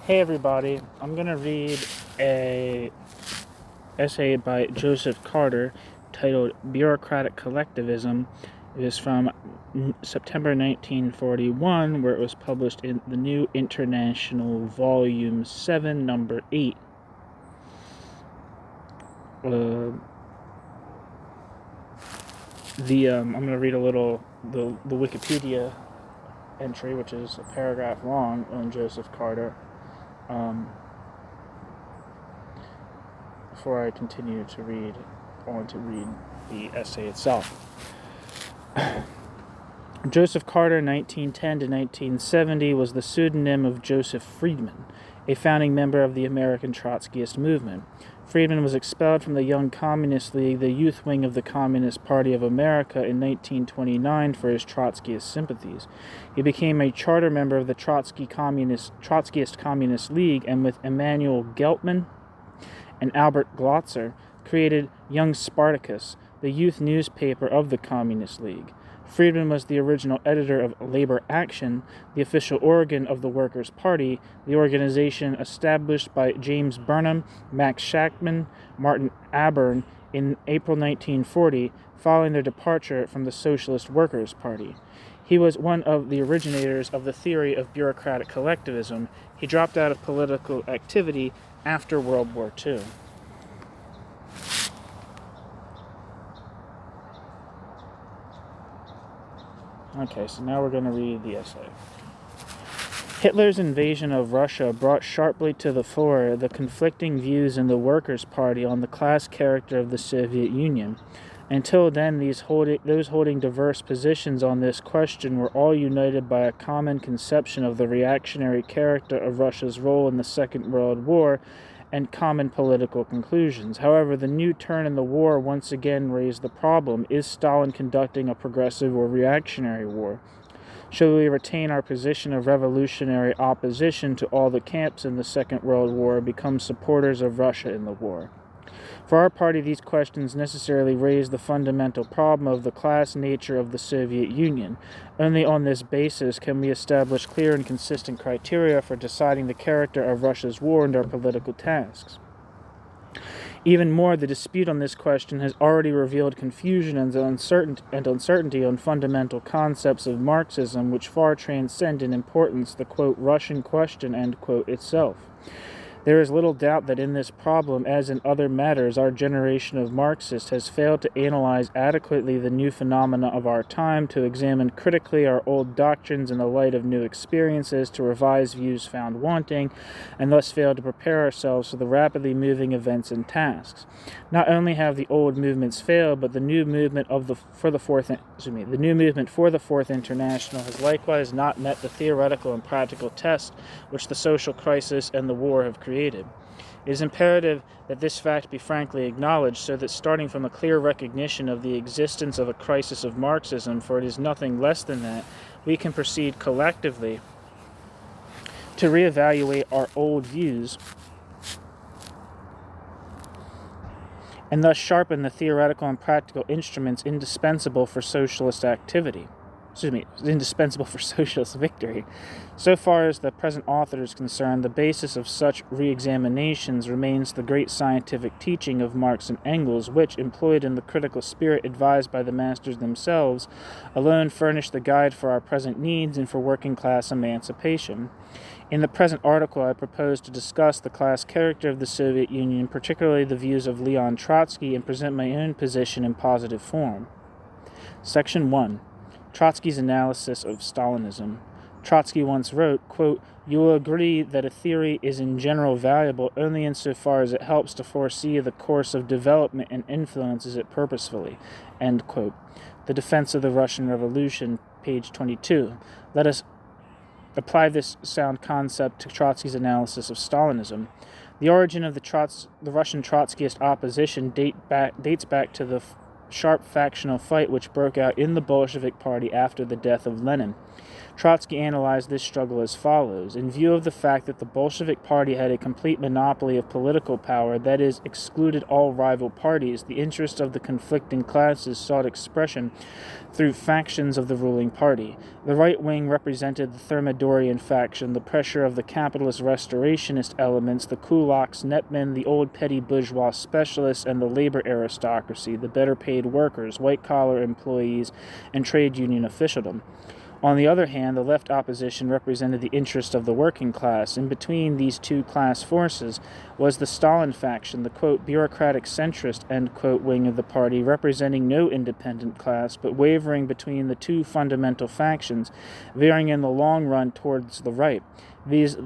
Hey everybody, I'm going to read a essay by Joseph Carter titled Bureaucratic Collectivism. It is from September 1941, where it was published in the New International Volume 7, Number 8. I'm going to read a little the Wikipedia entry, which is a paragraph long, on Joseph Carter. Before I continue to read, I want to read the essay itself. Joseph Carter, 1910 to 1970, was the pseudonym of Joseph Friedman, a founding member of the American Trotskyist movement. Friedman was expelled from the Young Communist League, the youth wing of the Communist Party of America, in 1929 for his Trotskyist sympathies. He became a charter member of the Trotskyist Communist League, and with Emanuel Geltman and Albert Glotzer, created Young Spartacus, the youth newspaper of the Communist League. Friedman was the original editor of Labor Action, the official organ of the Workers' Party, the organization established by James Burnham, Max Shachtman, Martin Abern in April 1940, following their departure from the Socialist Workers Party. He was one of the originators of the theory of bureaucratic collectivism. He dropped out of political activity after World War II. Okay, so now we're going to read the essay. Hitler's invasion of Russia brought sharply to the fore the conflicting views in the Workers' Party on the class character of the Soviet Union. Until then, those holding diverse positions on this question were all united by a common conception of the reactionary character of Russia's role in the Second World War and common political conclusions. However, the new turn in the war once again raised the problem: is Stalin conducting a progressive or reactionary war? Shall we retain our position of revolutionary opposition to all the camps in the Second World War, become supporters of Russia in the war? For our party, these questions necessarily raise the fundamental problem of the class nature of the Soviet Union. Only on this basis can we establish clear and consistent criteria for deciding the character of Russia's war and our political tasks. Even more, the dispute on this question has already revealed confusion and uncertainty on fundamental concepts of Marxism, which far transcend in importance the, quote, Russian question, end quote, itself. There is little doubt that in this problem, as in other matters, our generation of Marxists has failed to analyze adequately the new phenomena of our time, to examine critically our old doctrines in the light of new experiences, to revise views found wanting, and thus failed to prepare ourselves for the rapidly moving events and tasks. Not only have the old movements failed, but the new movement for the Fourth International has likewise not met the theoretical and practical test which the social crisis and the war have created. It is imperative that this fact be frankly acknowledged, so that, starting from a clear recognition of the existence of a crisis of Marxism, for it is nothing less than that, we can proceed collectively to reevaluate our old views and thus sharpen the theoretical and practical instruments indispensable for socialist victory. So far as the present author is concerned, the basis of such re-examinations remains the great scientific teaching of Marx and Engels, which, employed in the critical spirit advised by the masters themselves, alone furnish the guide for our present needs and for working-class emancipation. In the present article, I propose to discuss the class character of the Soviet Union, particularly the views of Leon Trotsky, and present my own position in positive form. Section 1. Trotsky's analysis of Stalinism. Trotsky once wrote, quote, "You will agree that a theory is in general valuable only insofar as it helps to foresee the course of development and influences it purposefully." End quote. The Defense of the Russian Revolution, page 22. Let us apply this sound concept to Trotsky's analysis of Stalinism. The origin of the Russian Trotskyist opposition dates back to the sharp factional fight which broke out in the Bolshevik Party after the death of Lenin. Trotsky analyzed this struggle as follows. In view of the fact that the Bolshevik Party had a complete monopoly of political power, that is, excluded all rival parties, the interests of the conflicting classes sought expression through factions of the ruling party. The right wing represented the Thermidorian faction, the pressure of the capitalist restorationist elements, the kulaks, netmen, the old petty bourgeois specialists, and the labor aristocracy, the better-paid workers, white-collar employees, and trade union officialdom. On the other hand, the left opposition represented the interest of the working class. In between these two class forces was the Stalin faction, the, quote, bureaucratic centrist, end quote, wing of the party, representing no independent class, but wavering between the two fundamental factions, veering in the long run towards the right,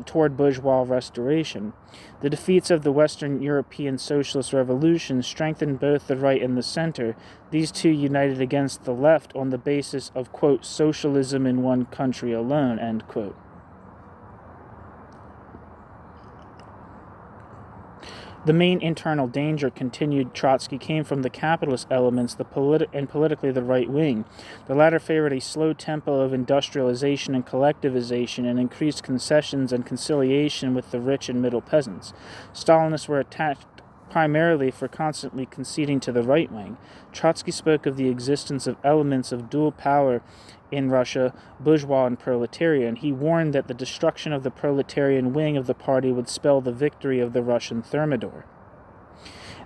toward bourgeois restoration. The defeats of the Western European socialist revolution strengthened both the right and the center. These two united against the left on the basis of, quote, socialism in one country alone, end quote. The main internal danger, continued Trotsky, came from the capitalist elements and politically the right wing. The latter favored a slow tempo of industrialization and collectivization and increased concessions and conciliation with the rich and middle peasants. Stalinists were attacked primarily for constantly conceding to the right wing. Trotsky spoke of the existence of elements of dual power in Russia, bourgeois and proletarian. He warned that the destruction of the proletarian wing of the party would spell the victory of the Russian Thermidor.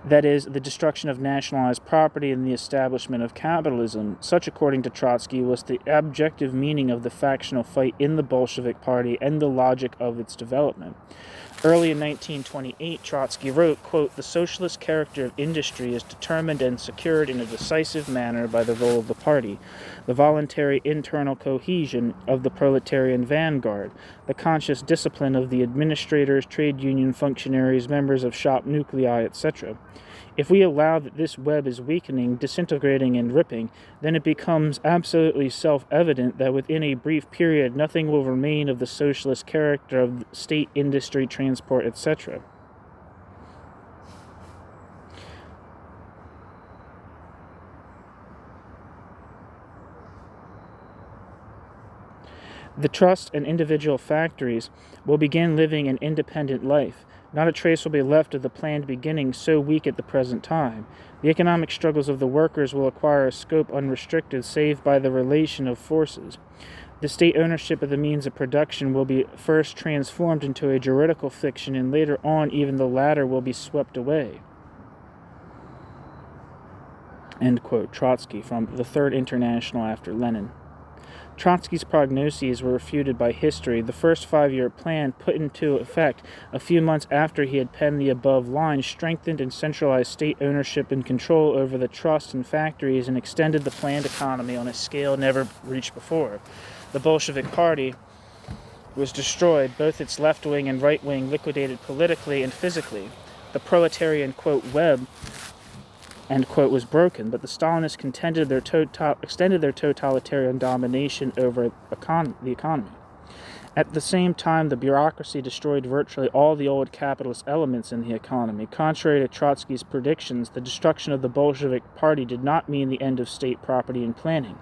That is, the destruction of nationalized property and the establishment of capitalism. Such, according to Trotsky, was the objective meaning of the factional fight in the Bolshevik Party and the logic of its development. Early in 1928, Trotsky wrote, quote, the socialist character of industry is determined and secured in a decisive manner by the role of the party, the voluntary internal cohesion of the proletarian vanguard, the conscious discipline of the administrators, trade union functionaries, members of shop nuclei, etc. If we allow that this web is weakening, disintegrating, and ripping, then it becomes absolutely self-evident that within a brief period nothing will remain of the socialist character of state, industry, transport, etc. The trust and individual factories will begin living an independent life. Not a trace will be left of the planned beginning so weak at the present time. The economic struggles of the workers will acquire a scope unrestricted save by the relation of forces. The state ownership of the means of production will be first transformed into a juridical fiction, and later on even the latter will be swept away. End quote. Trotsky, from the Third International after Lenin. Trotsky's prognoses were refuted by history. The first 5-year plan, put into effect a few months after he had penned the above line, strengthened and centralized state ownership and control over the trusts and factories and extended the planned economy on a scale never reached before. The Bolshevik Party was destroyed, both its left wing and right wing liquidated politically and physically. The proletarian, quote, web, end quote, was broken, but the Stalinists extended their totalitarian domination over the economy. At the same time, the bureaucracy destroyed virtually all the old capitalist elements in the economy. Contrary to Trotsky's predictions, the destruction of the Bolshevik Party did not mean the end of state property and planning.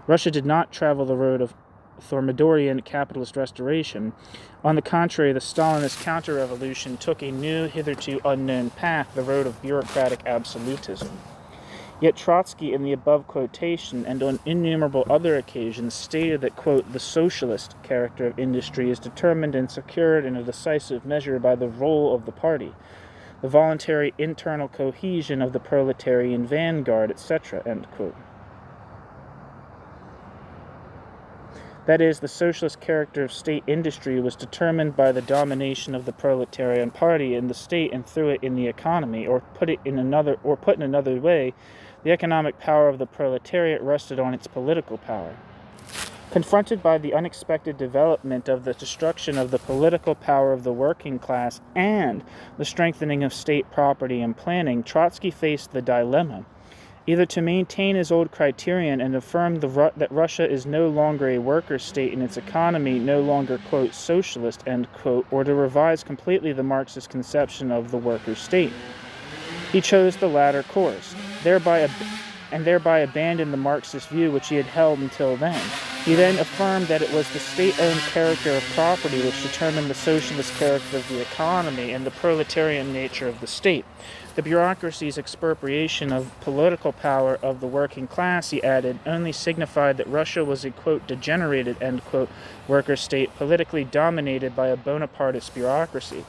Russia did not travel the road of Thermidorian capitalist restoration. On the contrary, the Stalinist counter-revolution took a new, hitherto unknown path, the road of bureaucratic absolutism. Yet Trotsky, in the above quotation and on innumerable other occasions, stated that, quote, the socialist character of industry is determined and secured in a decisive measure by the role of the party, the voluntary internal cohesion of the proletarian vanguard, etc., end quote. That is, the socialist character of state industry was determined by the domination of the proletarian party in the state and through it in the economy, or put in another way, the economic power of the proletariat rested on its political power. Confronted by the unexpected development of the destruction of the political power of the working class and the strengthening of state property and planning, Trotsky faced the dilemma either to maintain his old criterion and affirm that Russia is no longer a worker state and its economy no longer, quote, socialist, end quote, or to revise completely the Marxist conception of the worker state. He chose the latter course, thereby abandoned the Marxist view which he had held until then. He then affirmed that it was the state-owned character of property which determined the socialist character of the economy and the proletarian nature of the state. The bureaucracy's expropriation of political power of the working class, he added, only signified that Russia was a, quote, degenerated, end quote, worker state politically dominated by a Bonapartist bureaucracy.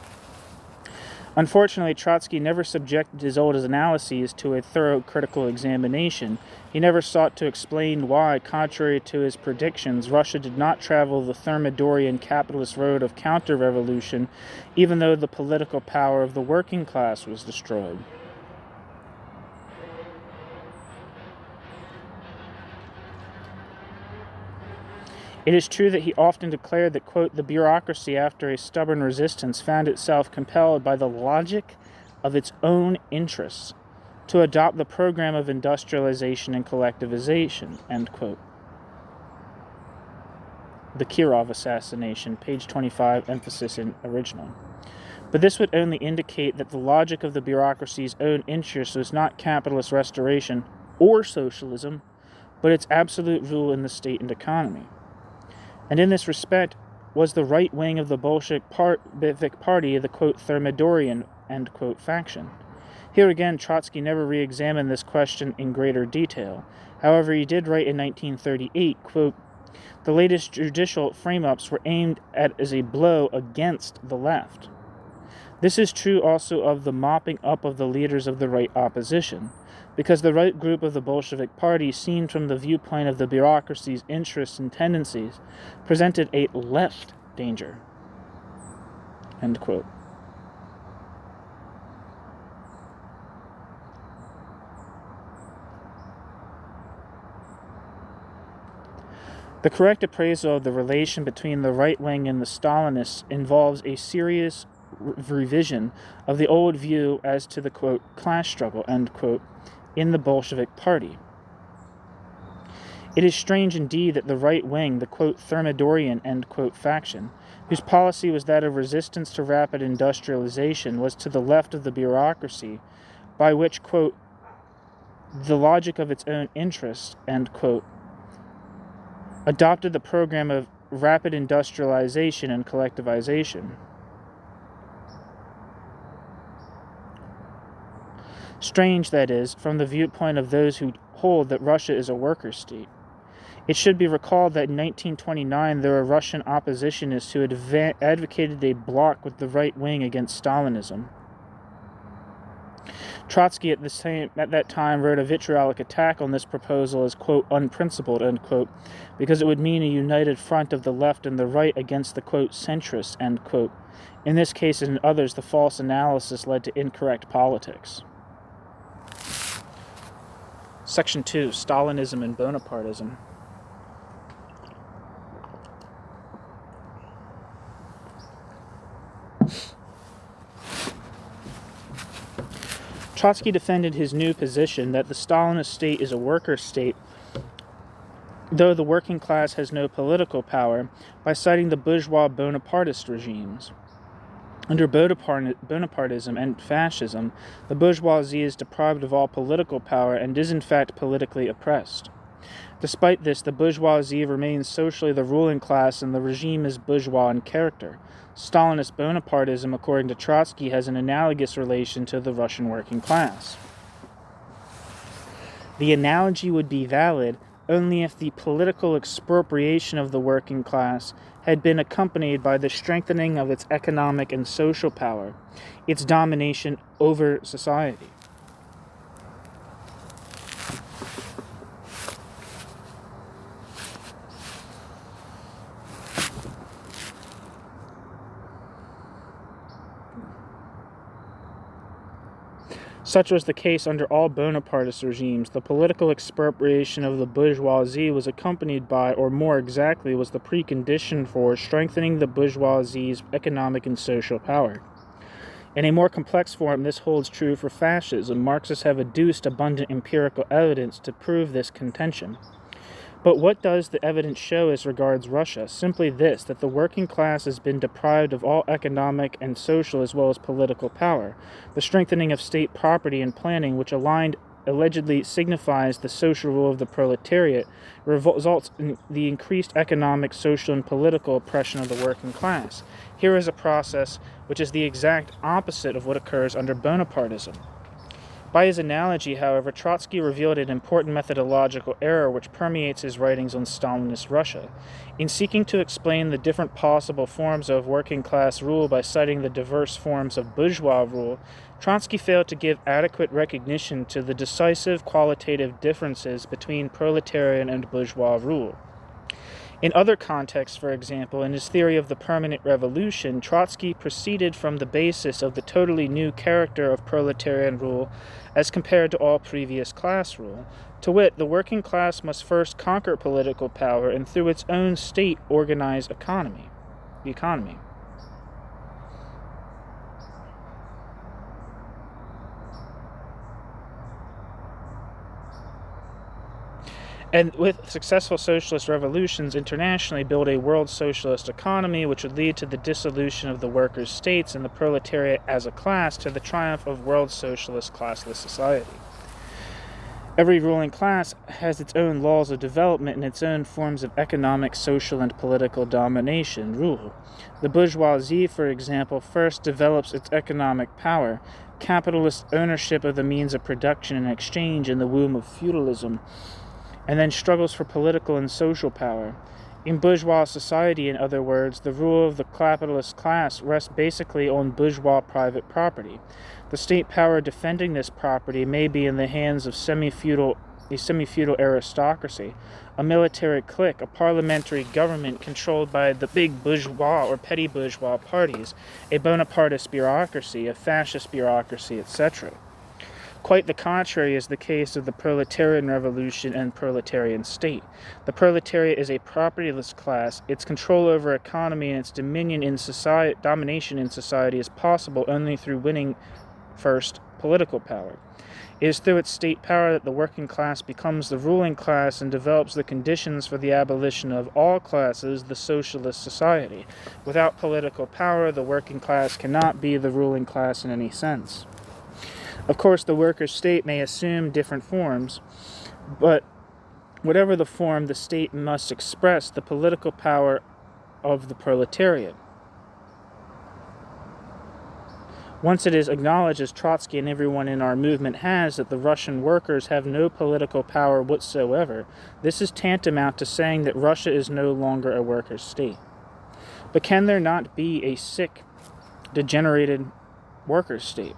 Unfortunately, Trotsky never subjected his old analyses to a thorough critical examination. He never sought to explain why, contrary to his predictions, Russia did not travel the Thermidorian capitalist road of counter-revolution, even though the political power of the working class was destroyed. It is true that he often declared that, quote, the bureaucracy, after a stubborn resistance, found itself compelled by the logic of its own interests to adopt the program of industrialization and collectivization, end quote. The Kirov assassination, page 25, emphasis in original. But this would only indicate that the logic of the bureaucracy's own interests was not capitalist restoration or socialism, but its absolute rule in the state and economy. And in this respect was the right wing of the Bolshevik party, the, quote, Thermidorian, end quote, faction. Here again, Trotsky never re-examined this question in greater detail. However, he did write in 1938, quote, the latest judicial frame-ups were aimed at as a blow against the left. This is true also of the mopping up of the leaders of the right opposition, because the right group of the Bolshevik party, seen from the viewpoint of the bureaucracy's interests and tendencies, presented a left danger. End quote. The correct appraisal of the relation between the right wing and the Stalinists involves a serious revision of the old view as to the, quote, class struggle, end quote, in the Bolshevik party. It is strange indeed that the right wing, the, quote, Thermidorian, end quote, faction, whose policy was that of resistance to rapid industrialization, was to the left of the bureaucracy, by which, quote, the logic of its own interests, end quote, adopted the program of rapid industrialization and collectivization. Strange, that is, from the viewpoint of those who hold that Russia is a worker state. It should be recalled that in 1929 there were Russian oppositionists who had advocated a bloc with the right wing against Stalinism. Trotsky at that time wrote a vitriolic attack on this proposal as, quote, unprincipled, end quote, because it would mean a united front of the left and the right against the, quote, centrists, end quote. In this case and in others, the false analysis led to incorrect politics. Section 2, Stalinism and Bonapartism. Trotsky defended his new position that the Stalinist state is a worker state, though the working class has no political power, by citing the bourgeois Bonapartist regimes. Under Bonapartism and fascism, the bourgeoisie is deprived of all political power and is in fact politically oppressed. Despite this, the bourgeoisie remains socially the ruling class and the regime is bourgeois in character. Stalinist Bonapartism, according to Trotsky, has an analogous relation to the Russian working class. The analogy would be valid only if the political expropriation of the working class had been accompanied by the strengthening of its economic and social power, its domination over society. Such was the case under all Bonapartist regimes. The political expropriation of the bourgeoisie was accompanied by, or more exactly, was the precondition for strengthening the bourgeoisie's economic and social power. In a more complex form, this holds true for fascism. Marxists have adduced abundant empirical evidence to prove this contention. But what does the evidence show as regards Russia? Simply this, that the working class has been deprived of all economic and social as well as political power. The strengthening of state property and planning, which aligned allegedly signifies the social rule of the proletariat, results in the increased economic, social, and political oppression of the working class. Here is a process which is the exact opposite of what occurs under Bonapartism. By his analogy, however, Trotsky revealed an important methodological error which permeates his writings on Stalinist Russia. In seeking to explain the different possible forms of working-class rule by citing the diverse forms of bourgeois rule, Trotsky failed to give adequate recognition to the decisive qualitative differences between proletarian and bourgeois rule. In other contexts, for example, in his theory of the permanent revolution, Trotsky proceeded from the basis of the totally new character of proletarian rule as compared to all previous class rule. To wit, the working class must first conquer political power and through its own state organize the economy. And with successful socialist revolutions internationally, build a world socialist economy which would lead to the dissolution of the workers' states and the proletariat as a class to the triumph of world socialist classless society. Every ruling class has its own laws of development and its own forms of economic, social, and political domination, rule. The bourgeoisie, for example, first develops its economic power, capitalist ownership of the means of production and exchange in the womb of feudalism, and then struggles for political and social power. In bourgeois society, in other words, the rule of the capitalist class rests basically on bourgeois private property. The state power defending this property may be in the hands of a semi-feudal aristocracy, a military clique, a parliamentary government controlled by the big bourgeois or petty bourgeois parties, a Bonapartist bureaucracy, a fascist bureaucracy, etc. Quite the contrary is the case of the proletarian revolution and proletarian state. The proletariat is a propertyless class. Its control over economy and its domination in society is possible only through winning first political power. It is through its state power that the working class becomes the ruling class and develops the conditions for the abolition of all classes, the socialist society. Without political power, the working class cannot be the ruling class in any sense. Of course, the workers' state may assume different forms, but whatever the form, the state must express the political power of the proletariat. Once it is acknowledged, as Trotsky and everyone in our movement has, that the Russian workers have no political power whatsoever, this is tantamount to saying that Russia is no longer a workers' state. But can there not be a sick, degenerated workers' state?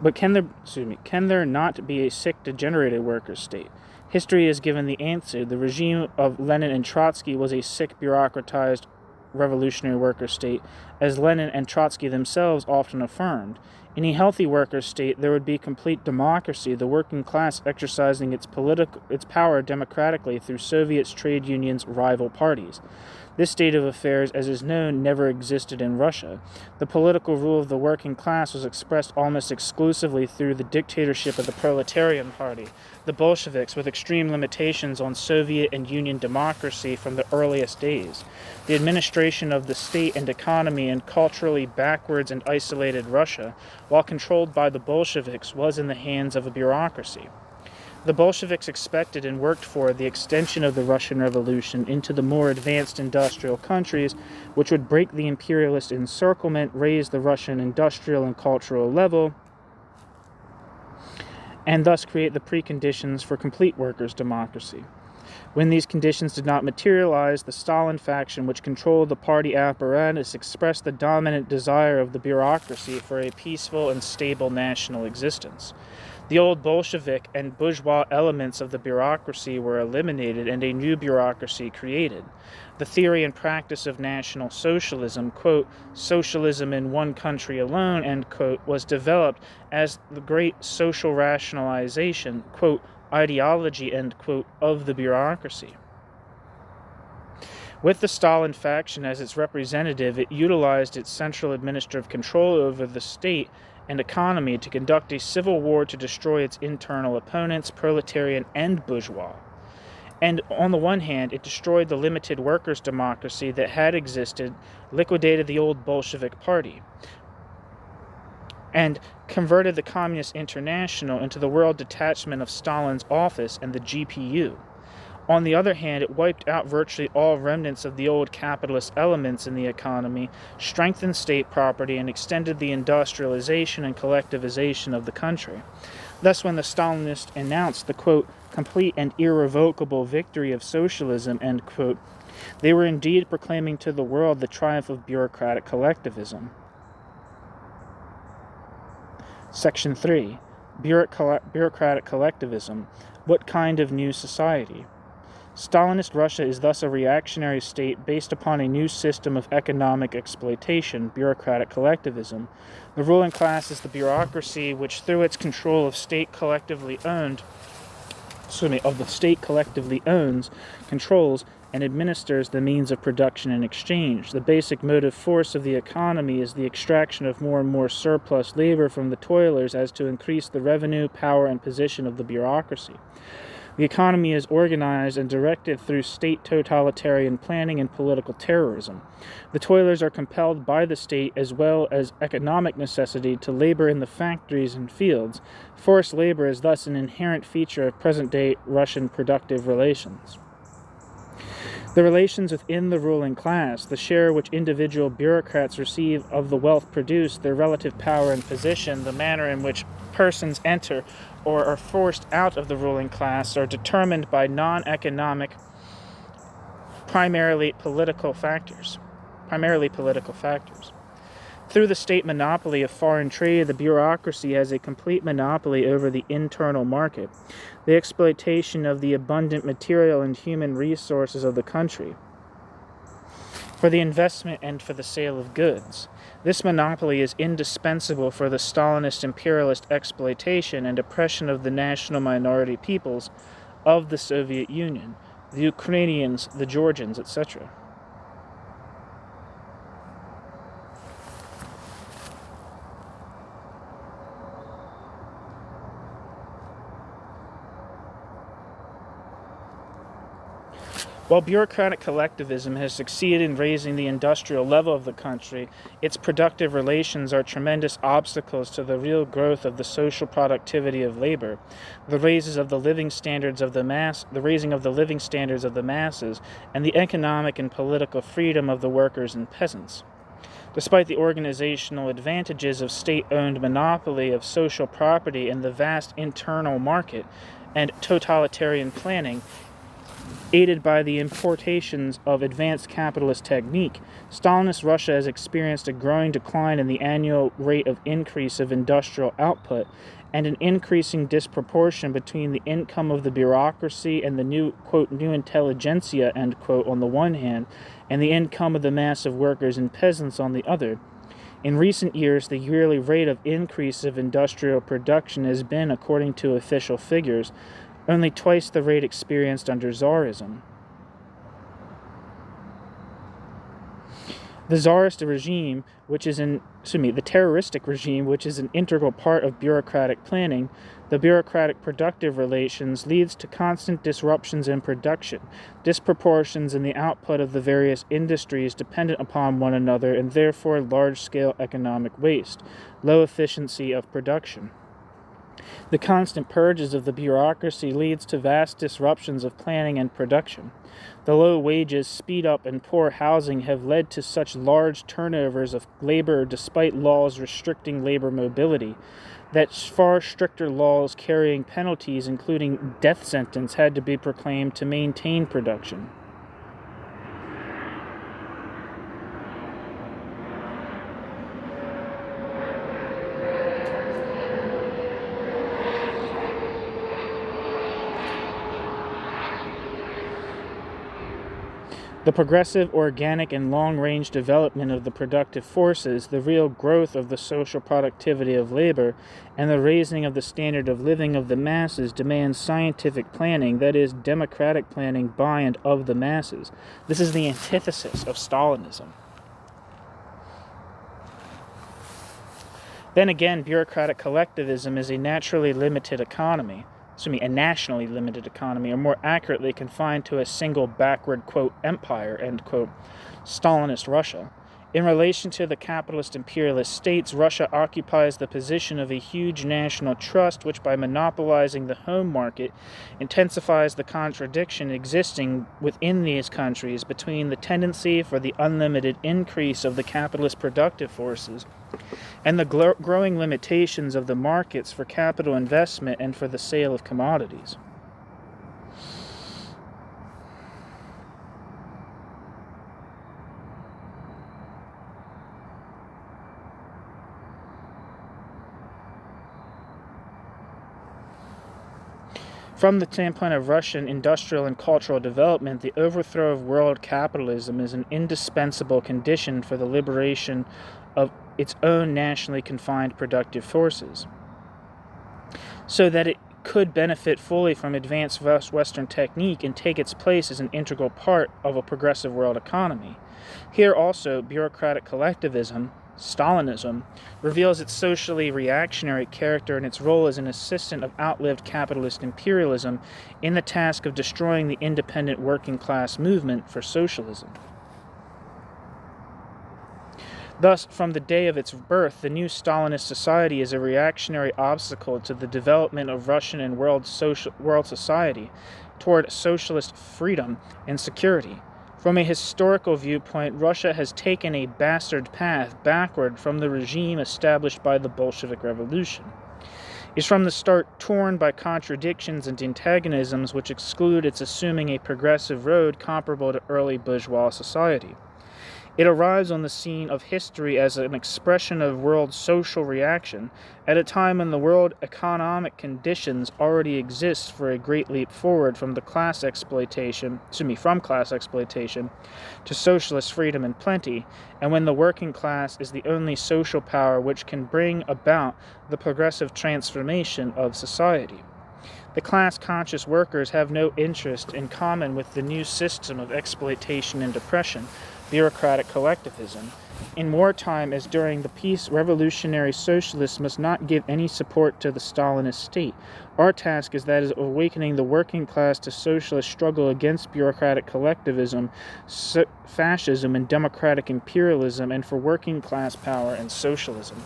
But can there not be a sick, degenerated workers' state? History has given the answer. The regime of Lenin and Trotsky was a sick, bureaucratized, revolutionary workers' state, as Lenin and Trotsky themselves often affirmed. In a healthy workers' state, there would be complete democracy, the working class exercising its power democratically through Soviets, trade unions, rival parties. This state of affairs, as is known, never existed in Russia. The political rule of the working class was expressed almost exclusively through the dictatorship of the Proletarian Party, the Bolsheviks, with extreme limitations on Soviet and Union democracy from the earliest days. The administration of the state and economy in culturally backwards and isolated Russia, while controlled by the Bolsheviks, was in the hands of a bureaucracy. The Bolsheviks expected and worked for the extension of the Russian Revolution into the more advanced industrial countries, which would break the imperialist encirclement, raise the Russian industrial and cultural level, and thus create the preconditions for complete workers' democracy. When these conditions did not materialize, the Stalin faction, which controlled the party apparatus, expressed the dominant desire of the bureaucracy for a peaceful and stable national existence. The old Bolshevik and bourgeois elements of the bureaucracy were eliminated and a new bureaucracy created. The theory and practice of National Socialism, quote, socialism in one country alone, end quote, was developed as the great social rationalization, quote, ideology, end quote, of the bureaucracy. With the Stalin faction as its representative, it utilized its central administrative control over the state and economy to conduct a civil war to destroy its internal opponents, proletarian and bourgeois. And on the one hand, it destroyed the limited workers' democracy that had existed, liquidated the old Bolshevik Party, and converted the Communist International into the world detachment of Stalin's office and the GPU. On the other hand, it wiped out virtually all remnants of the old capitalist elements in the economy, strengthened state property, and extended the industrialization and collectivization of the country. Thus, when the Stalinists announced the, quote, complete and irrevocable victory of socialism, end quote, they were indeed proclaiming to the world the triumph of bureaucratic collectivism. Section 3. Bureaucratic collectivism. What kind of new society? Stalinist Russia is thus a reactionary state based upon a new system of economic exploitation, bureaucratic collectivism. The ruling class is the bureaucracy which, through its control of the state collectively owns, controls, and administers the means of production and exchange. The basic motive force of the economy is the extraction of more and more surplus labor from the toilers as to increase the revenue, power, and position of the bureaucracy. The economy is organized and directed through state totalitarian planning and political terrorism. The toilers are compelled by the state as well as economic necessity to labor in the factories and fields. Forced labor is thus an inherent feature of present-day Russian productive relations. The relations within the ruling class, the share which individual bureaucrats receive of the wealth produced, their relative power and position, the manner in which persons enter or are forced out of the ruling class are determined by non-economic, primarily political factors. Through the state monopoly of foreign trade, the bureaucracy has a complete monopoly over the internal market, the exploitation of the abundant material and human resources of the country, for the investment and for the sale of goods. This monopoly is indispensable for the Stalinist imperialist exploitation and oppression of the national minority peoples of the Soviet Union, the Ukrainians, the Georgians, etc. While bureaucratic collectivism has succeeded in raising the industrial level of the country, its productive relations are tremendous obstacles to the real growth of the social productivity of labor, the raising of the living standards of the masses, and the economic and political freedom of the workers and peasants. Despite the organizational advantages of state-owned monopoly of social property and the vast internal market and totalitarian planning, aided by the importations of advanced capitalist technique, Stalinist Russia has experienced a growing decline in the annual rate of increase of industrial output and an increasing disproportion between the income of the bureaucracy and the new, quote, new intelligentsia, end quote, on the one hand, and the income of the mass of workers and peasants on the other. In recent years, the yearly rate of increase of industrial production has been, according to official figures, only twice the rate experienced under Tsarism. The terroristic regime, which is an integral part of bureaucratic planning, the bureaucratic productive relations, leads to constant disruptions in production, disproportions in the output of the various industries dependent upon one another, and therefore large-scale economic waste, low efficiency of production. The constant purges of the bureaucracy leads to vast disruptions of planning and production. The low wages, speed up, and poor housing have led to such large turnovers of labor despite laws restricting labor mobility, that far stricter laws carrying penalties, including death sentence, had to be proclaimed to maintain production. The progressive, organic, and long-range development of the productive forces, the real growth of the social productivity of labor, and the raising of the standard of living of the masses demands scientific planning, that is, democratic planning by and of the masses. This is the antithesis of Stalinism. Then again, bureaucratic collectivism is a naturally limited economy. a nationally limited economy, or more accurately confined to a single backward, quote, empire, end quote, Stalinist Russia. In relation to the capitalist imperialist states, Russia occupies the position of a huge national trust which, by monopolizing the home market, intensifies the contradiction existing within these countries between the tendency for the unlimited increase of the capitalist productive forces and the growing limitations of the markets for capital investment and for the sale of commodities. From the standpoint of Russian industrial and cultural development, the overthrow of world capitalism is an indispensable condition for the liberation of its own nationally confined productive forces, so that it could benefit fully from advanced Western technique and take its place as an integral part of a progressive world economy. Here also, bureaucratic collectivism, Stalinism, reveals its socially reactionary character and its role as an assistant of outlived capitalist imperialism in the task of destroying the independent working class movement for socialism. Thus, from the day of its birth, the new Stalinist society is a reactionary obstacle to the development of Russian and world society toward socialist freedom and security. From a historical viewpoint, Russia has taken a bastard path backward from the regime established by the Bolshevik Revolution. It is from the start torn by contradictions and antagonisms which exclude its assuming a progressive road comparable to early bourgeois society. It arrives on the scene of history as an expression of world social reaction at a time when the world economic conditions already exist for a great leap forward from class exploitation to socialist freedom and plenty, and when the working class is the only social power which can bring about the progressive transformation of society. The class-conscious workers have no interest in common with the new system of exploitation and oppression, bureaucratic collectivism. In wartime, as during the peace, revolutionary socialists must not give any support to the Stalinist state. Our task is that of awakening the working class to socialist struggle against bureaucratic collectivism, fascism, and democratic imperialism, and for working class power and socialism.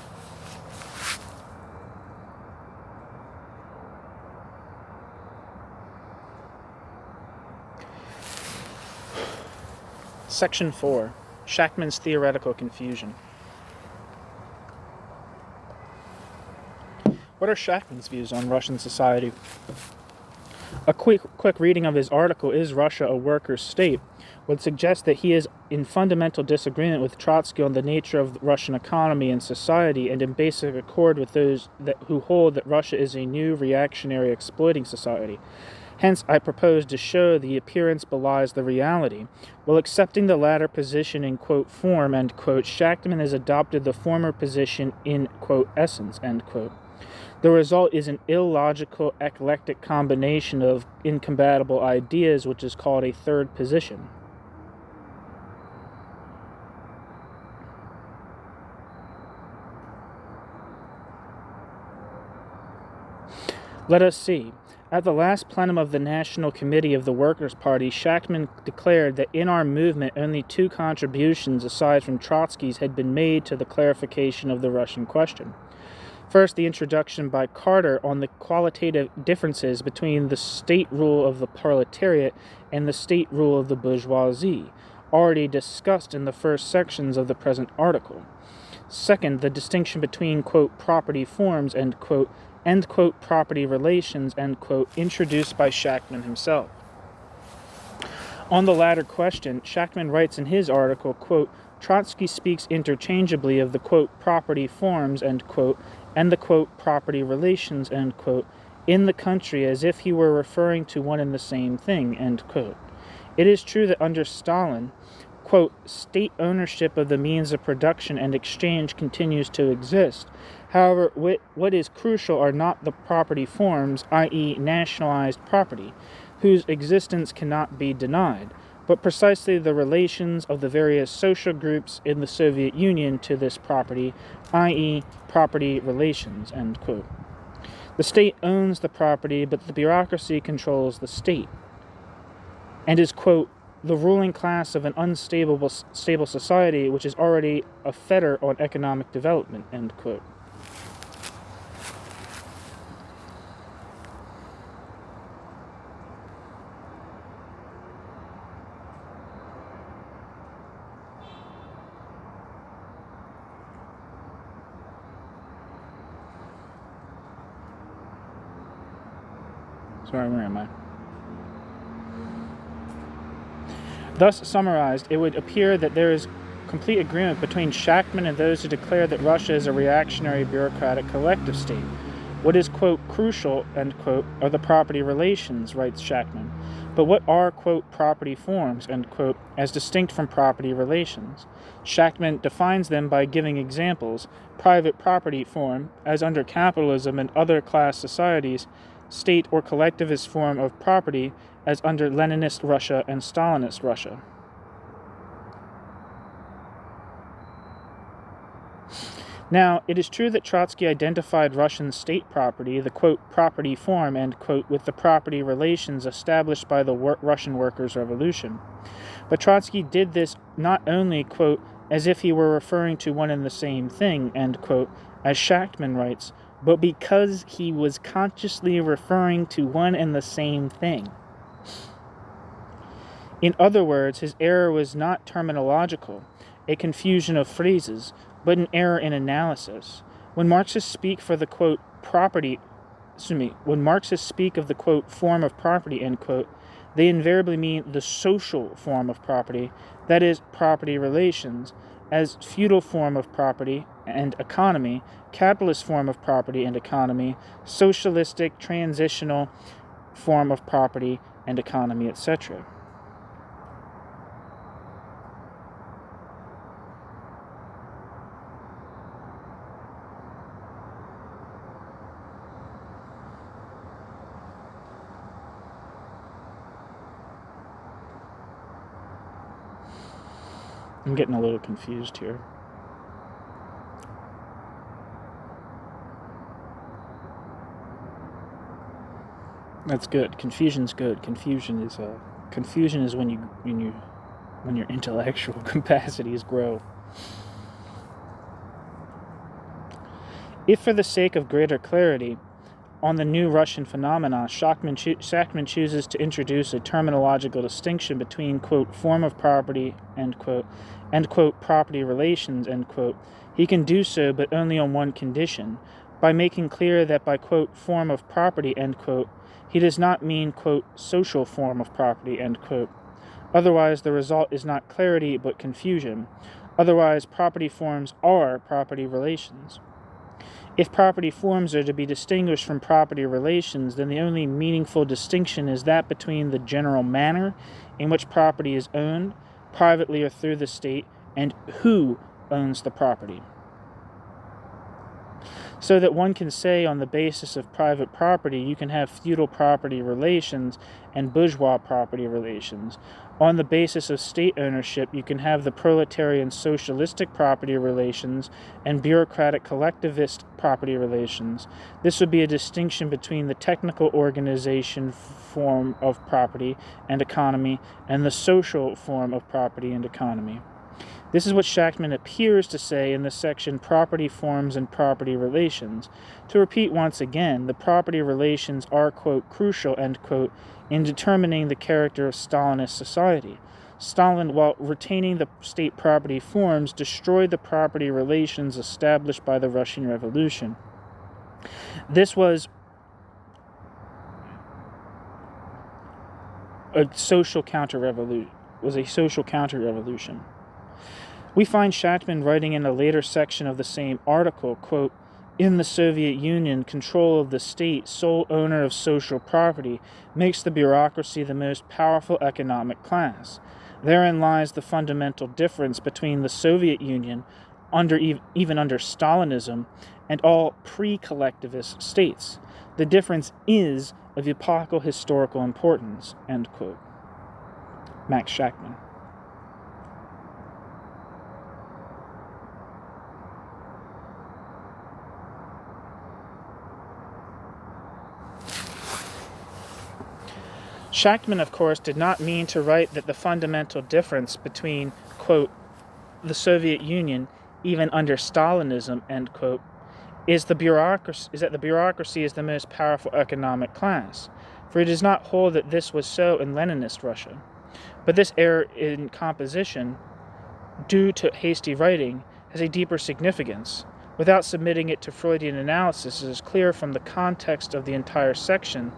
Section 4. Shachtman's Theoretical Confusion. What are Shachtman's views on Russian society? A quick reading of his article, Is Russia a Workers' State?, would suggest that he is in fundamental disagreement with Trotsky on the nature of the Russian economy and society, and in basic accord with those who hold that Russia is a new reactionary exploiting society. Hence, I propose to show the appearance belies the reality. While accepting the latter position in, quote, form, end quote, Shachtman has adopted the former position in, quote, essence, end quote. The result is an illogical, eclectic combination of incompatible ideas, which is called a third position. Let us see. At the last plenum of the National Committee of the Workers' Party, Shachtman declared that in our movement only two contributions, aside from Trotsky's, had been made to the clarification of the Russian question. First, the introduction by Carter on the qualitative differences between the state rule of the proletariat and the state rule of the bourgeoisie, already discussed in the first sections of the present article. Second, the distinction between, quote, property forms, end quote, property relations, end quote, introduced by Shachtman himself. On the latter question, Shachtman writes in his article, quote, Trotsky speaks interchangeably of the, quote, property forms, end quote, and the, quote, property relations, end quote, in the country as if he were referring to one and the same thing, end quote. It is true that under Stalin, quote, state ownership of the means of production and exchange continues to exist. However, what is crucial are not the property forms, i.e. nationalized property, whose existence cannot be denied, but precisely the relations of the various social groups in the Soviet Union to this property, i.e. property relations, end quote. The state owns the property, but the bureaucracy controls the state, and is, quote, the ruling class of an unstable stable society which is already a fetter on economic development, end quote. Sorry, where am I? Thus summarized, it would appear that there is complete agreement between Shachtman and those who declare that Russia is a reactionary bureaucratic collective state. What is, quote, crucial, end quote, are the property relations, writes Shachtman. But what are, quote, property forms, end quote, as distinct from property relations? Shachtman defines them by giving examples. Private property form, as under capitalism and other class societies, state or collectivist form of property, as under Leninist Russia and Stalinist Russia. Now, it is true that Trotsky identified Russian state property, the, quote, property form, end quote, with the property relations established by the Russian Workers' Revolution. But Trotsky did this not only, quote, as if he were referring to one and the same thing, end quote, as Shachtman writes, but because he was consciously referring to one and the same thing. In other words, his error was not terminological, a confusion of phrases, but an error in analysis. When Marxists speak for the, quote, when Marxists speak of the, quote, form of property, end quote, they invariably mean the social form of property, that is, property relations, as feudal form of property and economy, capitalist form of property and economy, socialistic transitional form of property and economy, etc. I'm getting a little confused here. That's good. Confusion's good. Confusion is when your intellectual capacities grow. If for the sake of greater clarity on the new Russian phenomena, Shachtman chooses to introduce a terminological distinction between, quote, form of property, end quote, and, quote, property relations, end quote, he can do so but only on one condition, by making clear that by, quote, form of property, end quote, he does not mean, quote, social form of property, end quote. Otherwise, the result is not clarity but confusion. Otherwise, property forms are property relations. If property forms are to be distinguished from property relations, then the only meaningful distinction is that between the general manner in which property is owned, privately or through the state, and who owns the property. So that one can say on the basis of private property, you can have feudal property relations and bourgeois property relations. On the basis of state ownership, you can have the proletarian socialistic property relations and bureaucratic collectivist property relations. This would be a distinction between the technical organization form of property and economy and the social form of property and economy. This is what Shachtman appears to say in the section Property Forms and Property Relations. To repeat once again, the property relations are, quote, crucial, end quote, in determining the character of Stalinist society. Stalin, while retaining the state property forms, destroyed the property relations established by the Russian Revolution. This was a social counter-revolution. We find Shachtman writing in a later section of the same article, quote, in the Soviet Union, control of the state, sole owner of social property, makes the bureaucracy the most powerful economic class. Therein lies the fundamental difference between the Soviet Union, even under Stalinism, and all pre-collectivist states. The difference is of epochal historical importance, end quote. Max Shachtman. Shachtman, of course, did not mean to write that the fundamental difference between, quote, the Soviet Union, even under Stalinism, end quote, is that the bureaucracy is the most powerful economic class, for he does not hold that this was so in Leninist Russia. But this error in composition, due to hasty writing, has a deeper significance. Without submitting it to Freudian analysis, it is clear from the context of the entire section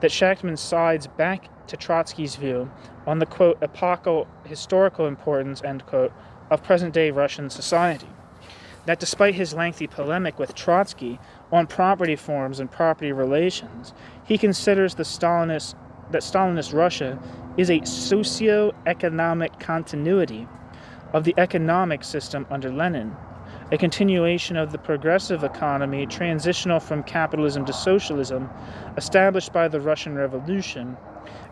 that Shachtman sides back to Trotsky's view on the, quote, epochal historical importance, end quote, of present-day Russian society. That despite his lengthy polemic with Trotsky on property forms and property relations, he considers that Stalinist Russia is a socio-economic continuity of the economic system under Lenin, a continuation of the progressive economy transitional from capitalism to socialism established by the Russian Revolution.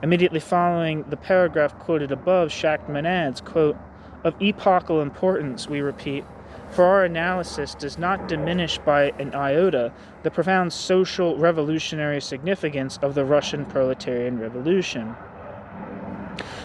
Immediately following the paragraph quoted above, Shachtman adds, quote, of epochal importance, we repeat, for our analysis does not diminish by an iota the profound social revolutionary significance of the Russian proletarian revolution.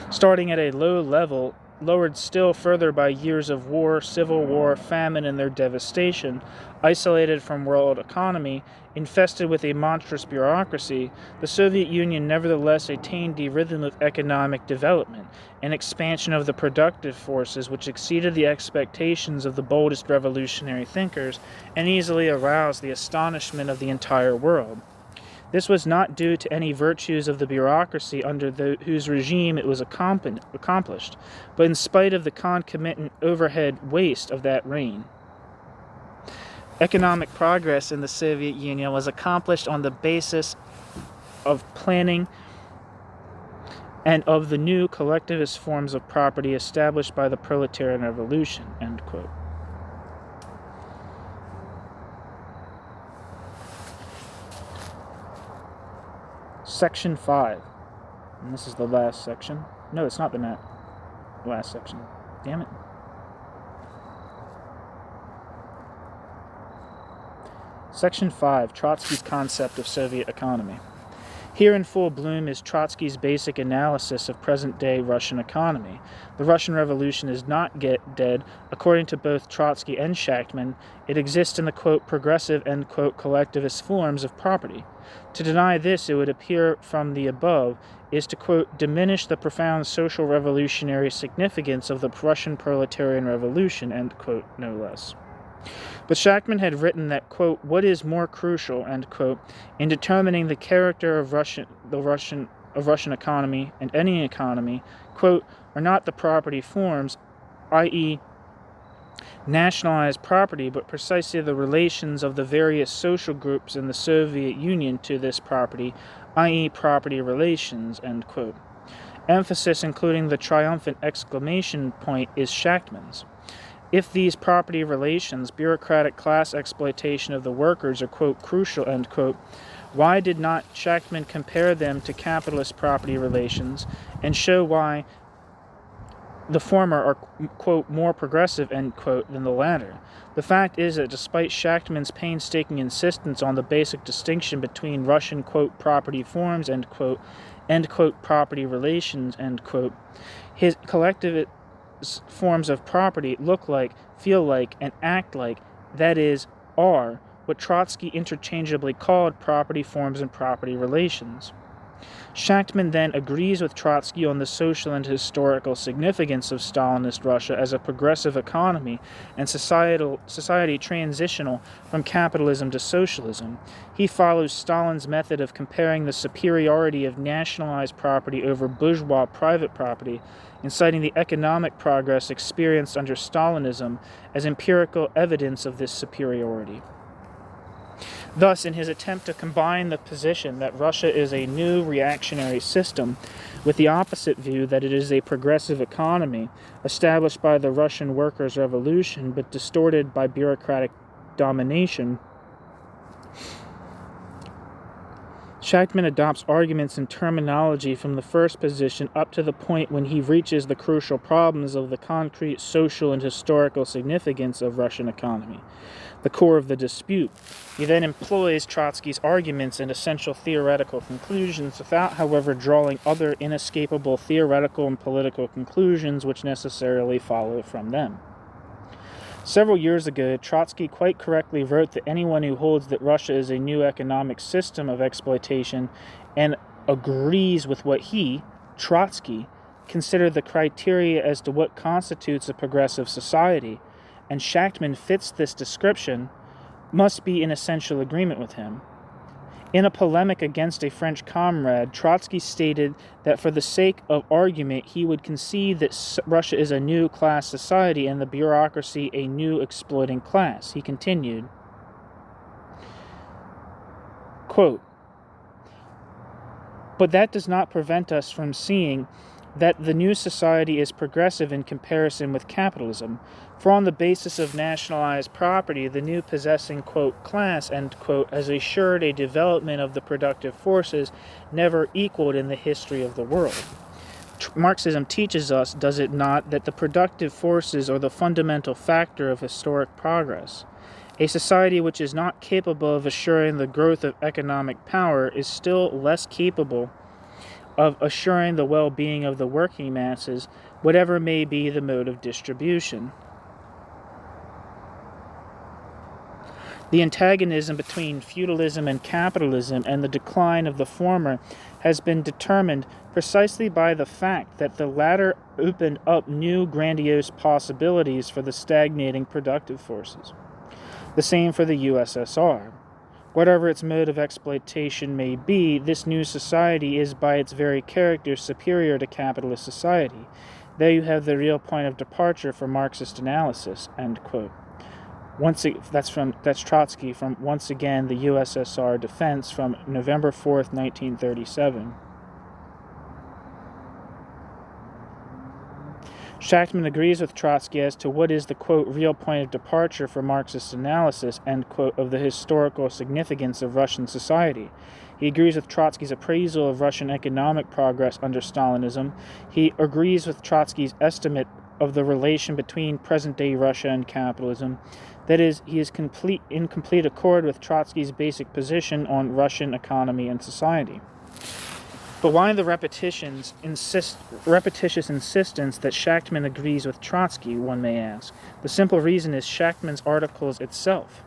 Starting at a low level, lowered still further by years of war, civil war, famine, and their devastation, isolated from world economy, infested with a monstrous bureaucracy, the Soviet Union nevertheless attained a rhythm of economic development, an expansion of the productive forces which exceeded the expectations of the boldest revolutionary thinkers and easily aroused the astonishment of the entire world. This was not due to any virtues of the bureaucracy under whose regime it was accomplished, but in spite of the concomitant overhead waste of that reign. Economic progress in the Soviet Union was accomplished on the basis of planning and of the new collectivist forms of property established by the proletarian revolution, end quote. Section 5. And this is the last section. No, it's not the last section. Damn it. Section 5. Trotsky's concept of Soviet economy. Here in full bloom is Trotsky's basic analysis of present-day Russian economy. The Russian Revolution is not dead. According to both Trotsky and Shachtman, it exists in the, quote, progressive, end quote, collectivist forms of property. To deny this, it would appear from the above, is to, quote, diminish the profound social revolutionary significance of the Russian proletarian revolution, end quote, no less. But Shachtman had written that, quote, what is more crucial, end quote, in determining the character of Russian economy and any economy, quote, are not the property forms, i.e., nationalized property, but precisely the relations of the various social groups in the Soviet Union to this property, i.e., property relations, end quote. Emphasis, including the triumphant exclamation point, is Shachtman's. If these property relations, bureaucratic class exploitation of the workers, are, quote, crucial, end quote, why did not Shachtman compare them to capitalist property relations and show why the former are, quote, more progressive, end quote, than the latter? The fact is that despite Shachtman's painstaking insistence on the basic distinction between Russian, quote, property forms, end quote, property relations, end quote, his collectivist forms of property look like, feel like, and act like, that is, are, what Trotsky interchangeably called property forms and property relations. Shachtman then agrees with Trotsky on the social and historical significance of Stalinist Russia as a progressive economy and society transitional from capitalism to socialism. He follows Stalin's method of comparing the superiority of nationalized property over bourgeois private property and citing the economic progress experienced under Stalinism as empirical evidence of this superiority. Thus, in his attempt to combine the position that Russia is a new reactionary system with the opposite view that it is a progressive economy established by the Russian workers' revolution but distorted by bureaucratic domination, Shachtman adopts arguments and terminology from the first position up to the point when he reaches the crucial problems of the concrete social and historical significance of Russian economy, the core of the dispute. He then employs Trotsky's arguments and essential theoretical conclusions without, however, drawing other inescapable theoretical and political conclusions which necessarily follow from them. Several years ago, Trotsky quite correctly wrote that anyone who holds that Russia is a new economic system of exploitation and agrees with what he, Trotsky, considered the criteria as to what constitutes a progressive society, and Shachtman fits this description, must be in essential agreement with him. In a polemic against a French comrade, Trotsky stated that for the sake of argument he would concede that Russia is a new class society and the bureaucracy a new exploiting class. He continued, quote, "But that does not prevent us from seeing that the new society is progressive in comparison with capitalism, for on the basis of nationalized property, the new possessing, quote, class, end quote, has assured a development of the productive forces never equaled in the history of the world. Marxism teaches us, does it not, that the productive forces are the fundamental factor of historic progress. A society which is not capable of assuring the growth of economic power is still less capable of assuring the well-being of the working masses, whatever may be the mode of distribution. The antagonism between feudalism and capitalism and the decline of the former has been determined precisely by the fact that the latter opened up new grandiose possibilities for the stagnating productive forces. The same for the USSR. Whatever its mode of exploitation may be, this new society is by its very character superior to capitalist society. There you have the real point of departure for Marxist analysis, end quote. That's Trotsky from, once again, the USSR Defense from November 4th, 1937. Shachtman agrees with Trotsky as to what is the, quote, real point of departure for Marxist analysis, end quote, of the historical significance of Russian society. He agrees with Trotsky's appraisal of Russian economic progress under Stalinism. He agrees with Trotsky's estimate of the relation between present-day Russia and capitalism. That is, he is in complete accord with Trotsky's basic position on Russian economy and society. But why the repetitious insistence that Shachtman agrees with Trotsky, one may ask? The simple reason is Shachtman's article itself.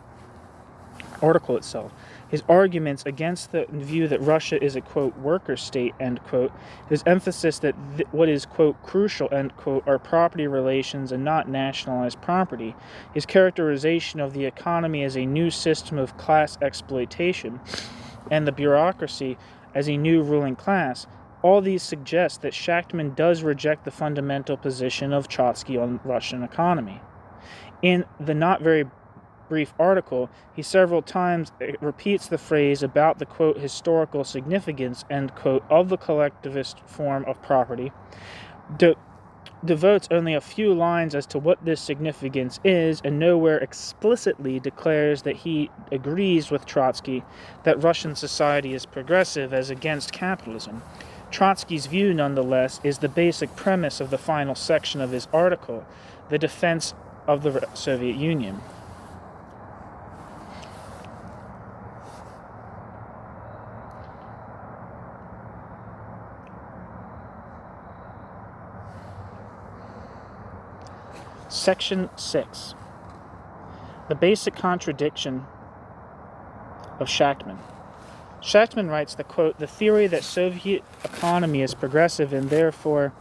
His arguments against the view that Russia is a, quote, worker state, end quote, his emphasis that what is, quote, crucial, end quote, are property relations and not nationalized property, his characterization of the economy as a new system of class exploitation, and the bureaucracy as a new ruling class, all these suggest that Shachtman does reject the fundamental position of Trotsky on Russian economy. In the not very brief article, he several times repeats the phrase about the, quote, historical significance, end quote, of the collectivist form of property, devotes only a few lines as to what this significance is, and nowhere explicitly declares that he agrees with Trotsky that Russian society is progressive as against capitalism. Trotsky's view, nonetheless, is the basic premise of the final section of his article, the defense of the Soviet Union. Section 6. The basic contradiction of Shachtman. Shachtman writes that, quote, the theory that Soviet economy is progressive and therefore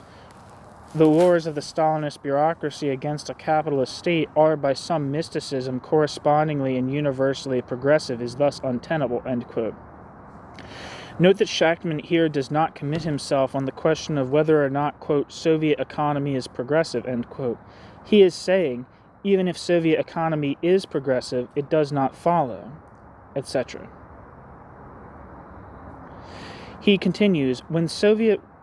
the wars of the Stalinist bureaucracy against a capitalist state are by some mysticism correspondingly and universally progressive is thus untenable, end quote. Note that Shachtman here does not commit himself on the question of whether or not, quote, Soviet economy is progressive, end quote. He is saying, even if Soviet economy is progressive, it does not follow, etc. He continues,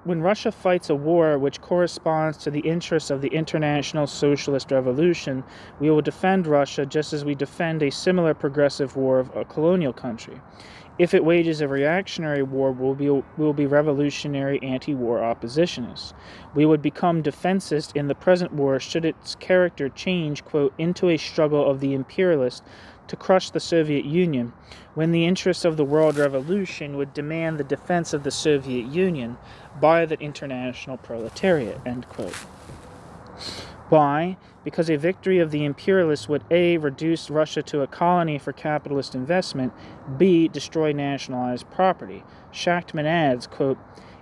when Russia fights a war which corresponds to the interests of the international socialist revolution, we will defend Russia just as we defend a similar progressive war of a colonial country. If it wages a reactionary war, we'll be revolutionary anti-war oppositionists. We would become defensist in the present war should its character change, quote, into a struggle of the imperialists to crush the Soviet Union, when the interests of the world revolution would demand the defense of the Soviet Union by the international proletariat, end quote. Why? Because a victory of the imperialists would A. reduce Russia to a colony for capitalist investment, B. destroy nationalized property. Shachtman adds, quote,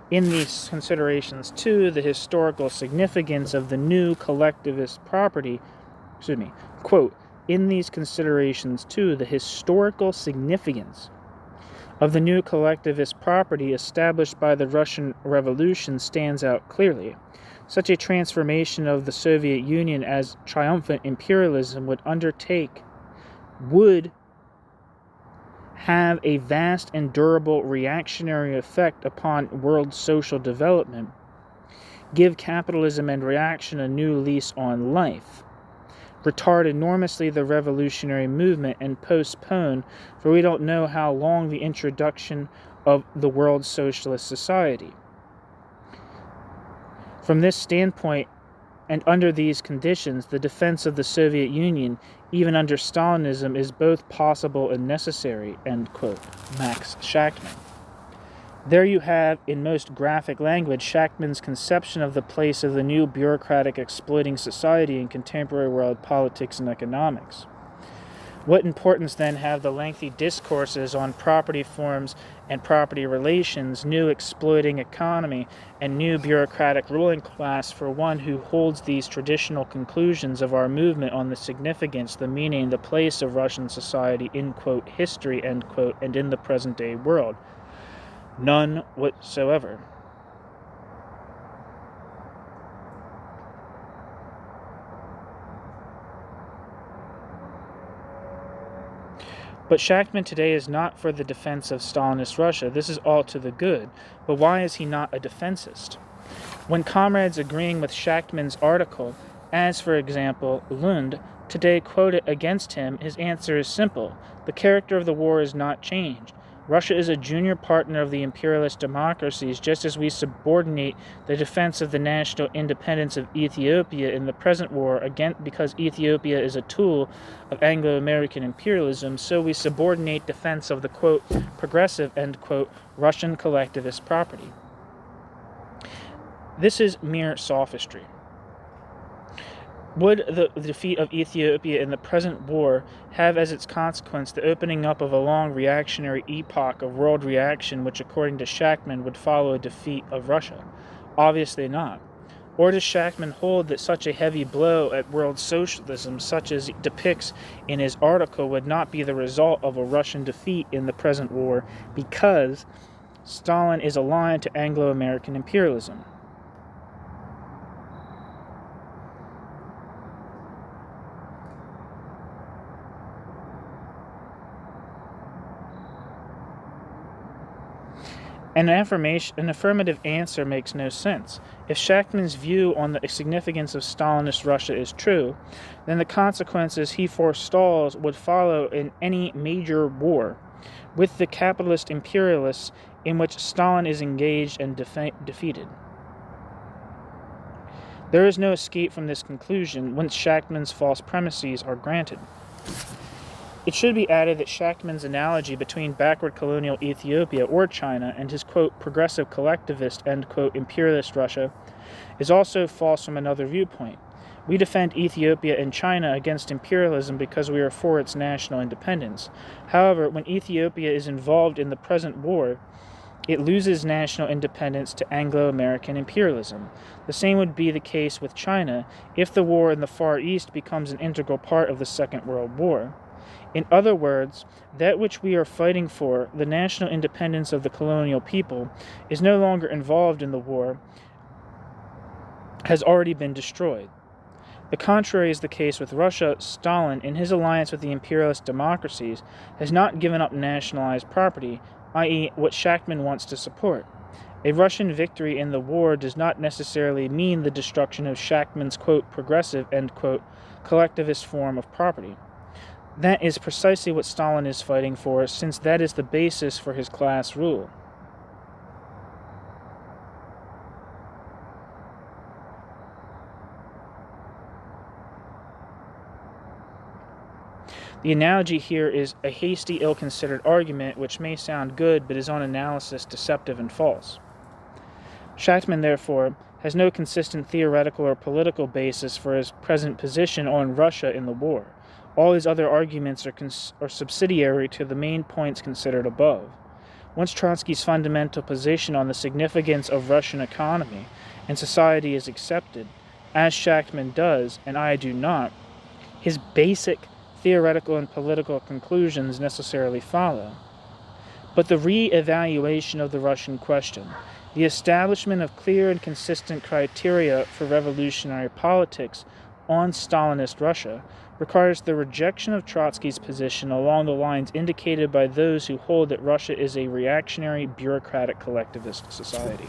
in these considerations, too, the historical significance of the new collectivist property, quote, in these considerations, too, the historical significance of the new collectivist property established by the Russian Revolution stands out clearly. Such a transformation of the Soviet Union as triumphant imperialism would undertake would have a vast and durable reactionary effect upon world social development, give capitalism and reaction a new lease on life, retard enormously the revolutionary movement, and postpone, for we don't know how long, the introduction of the world socialist society. From this standpoint, and under these conditions, the defense of the Soviet Union, even under Stalinism, is both possible and necessary, end quote. Max Shachtman. There you have, in most graphic language, Shachtman's conception of the place of the new bureaucratic exploiting society in contemporary world politics and economics. What importance then have the lengthy discourses on property forms and property relations, new exploiting economy, and new bureaucratic ruling class for one who holds these traditional conclusions of our movement on the significance, the meaning, the place of Russian society in, quote, history, end quote, and in the present-day world? None whatsoever. But Shachtman today is not for the defense of Stalinist Russia. This is all to the good. But why is he not a defensist? When comrades agreeing with Shachtman's article, as for example Lund, today quote it against him, his answer is simple. The character of the war is not changed. Russia is a junior partner of the imperialist democracies, just as we subordinate the defense of the national independence of Ethiopia in the present war, again because Ethiopia is a tool of Anglo-American imperialism, so we subordinate defense of the, quote, progressive, end quote, Russian collectivist property. This is mere sophistry. Would the defeat of Ethiopia in the present war have as its consequence the opening up of a long reactionary epoch of world reaction which, according to Shachtman, would follow a defeat of Russia? Obviously not. Or does Shachtman hold that such a heavy blow at world socialism, such as he depicts in his article, would not be the result of a Russian defeat in the present war because Stalin is aligned to Anglo-American imperialism? An affirmative answer makes no sense. If Shachtman's view on the significance of Stalinist Russia is true, then the consequences he forestalls would follow in any major war with the capitalist imperialists in which Stalin is engaged and defeated. There is no escape from this conclusion once Shachtman's false premises are granted. It should be added that Shachtman's analogy between backward colonial Ethiopia or China and his, quote, progressive collectivist, end quote, imperialist Russia is also false from another viewpoint. We defend Ethiopia and China against imperialism because we are for its national independence. However, when Ethiopia is involved in the present war, it loses national independence to Anglo-American imperialism. The same would be the case with China if the war in the Far East becomes an integral part of the Second World War. In other words, that which we are fighting for, the national independence of the colonial people, is no longer involved in the war, has already been destroyed. The contrary is the case with Russia. Stalin, in his alliance with the imperialist democracies, has not given up nationalized property, i.e., what Shachtman wants to support. A Russian victory in the war does not necessarily mean the destruction of Shachtman's, quote, progressive, end quote, collectivist form of property. That is precisely what Stalin is fighting for, since that is the basis for his class rule. The analogy here is a hasty, ill-considered argument which may sound good but is on analysis deceptive and false. Shachtman, therefore, has no consistent theoretical or political basis for his present position on Russia in the war. All his other arguments are subsidiary to the main points considered above. Once Trotsky's fundamental position on the significance of Russian economy and society is accepted, as Shachtman does, and I do not, his basic theoretical and political conclusions necessarily follow. But the re-evaluation of the Russian question, the establishment of clear and consistent criteria for revolutionary politics on Stalinist Russia, requires the rejection of Trotsky's position along the lines indicated by those who hold that Russia is a reactionary, bureaucratic collectivist society.